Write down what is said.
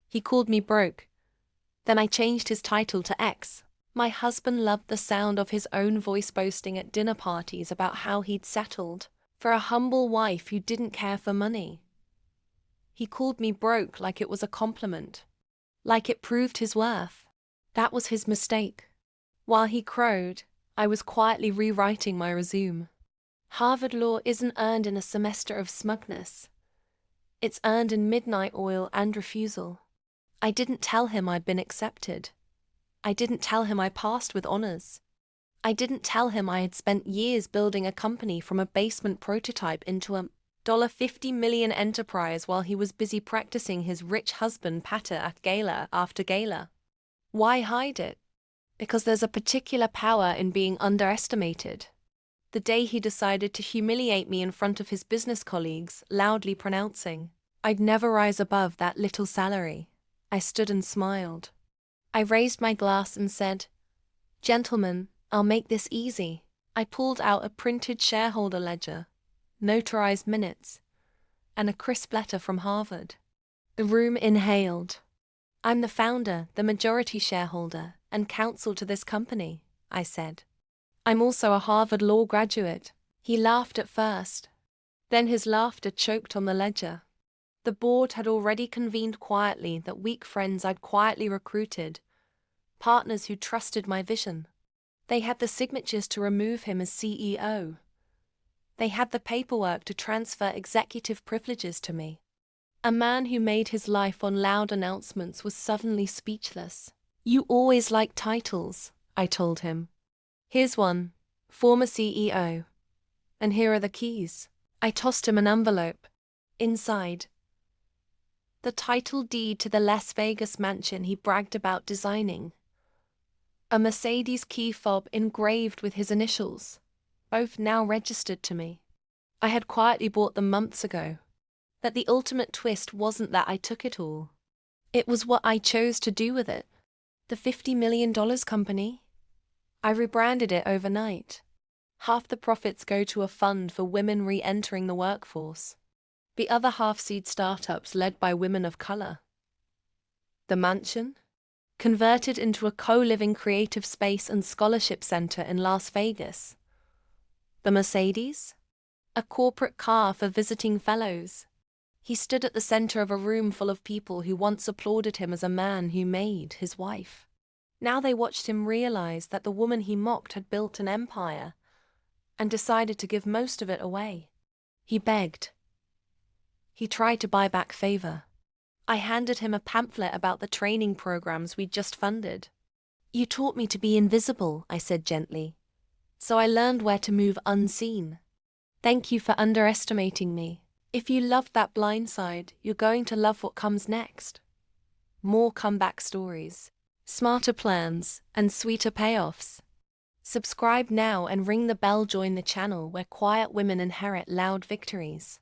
He called me broke. Then I changed his title to X. My husband loved the sound of his own voice boasting at dinner parties about how he'd settled for a humble wife who didn't care for money. He called me broke like it was a compliment, like it proved his worth. That was his mistake. While he crowed, I was quietly rewriting my resume. Harvard law isn't earned in a semester of smugness. It's earned in midnight oil and refusal. I didn't tell him I'd been accepted. I didn't tell him I passed with honors. I didn't tell him I had spent years building a company from a basement prototype into a $50 million enterprise while he was busy practicing his rich husband patter at gala after gala. Why hide it? Because there's a particular power in being underestimated. The day he decided to humiliate me in front of his business colleagues, loudly pronouncing, "I'd never rise above that little salary," I stood and smiled. I raised my glass and said, "Gentlemen, I'll make this easy." I pulled out a printed shareholder ledger, notarized minutes, and a crisp letter from Harvard. The room inhaled. "I'm the founder, the majority shareholder, and counsel to this company," I said. "I'm also a Harvard law graduate." He laughed at first. Then his laughter choked on the ledger. The board had already convened quietly, that weak friends I'd quietly recruited, partners who trusted my vision. They had the signatures to remove him as CEO. They had the paperwork to transfer executive privileges to me. A man who made his life on loud announcements was suddenly speechless. "You always like titles," I told him. "Here's one, former CEO. And here are the keys." I tossed him an envelope. Inside, the title deed to the Las Vegas mansion he bragged about designing. A Mercedes key fob engraved with his initials, both now registered to me. I had quietly bought them months ago. That the ultimate twist wasn't that I took it all. It was what I chose to do with it. The $50 million company? I rebranded it overnight. Half the profits go to a fund for women re-entering the workforce. The other half seed startups led by women of color. The mansion? Converted into a co-living creative space and scholarship center in Las Vegas. The Mercedes? A corporate car for visiting fellows. He stood at the center of a room full of people who once applauded him as a man who made his wife. Now they watched him realize that the woman he mocked had built an empire and decided to give most of it away. He begged. He tried to buy back favor. I handed him a pamphlet about the training programs we'd just funded. "You taught me to be invisible," I said gently. "So I learned where to move unseen. Thank you for underestimating me. If you loved that blind side, you're going to love what comes next. More comeback stories, smarter plans, and sweeter payoffs. Subscribe now and ring the bell. Join the channel where quiet women inherit loud victories."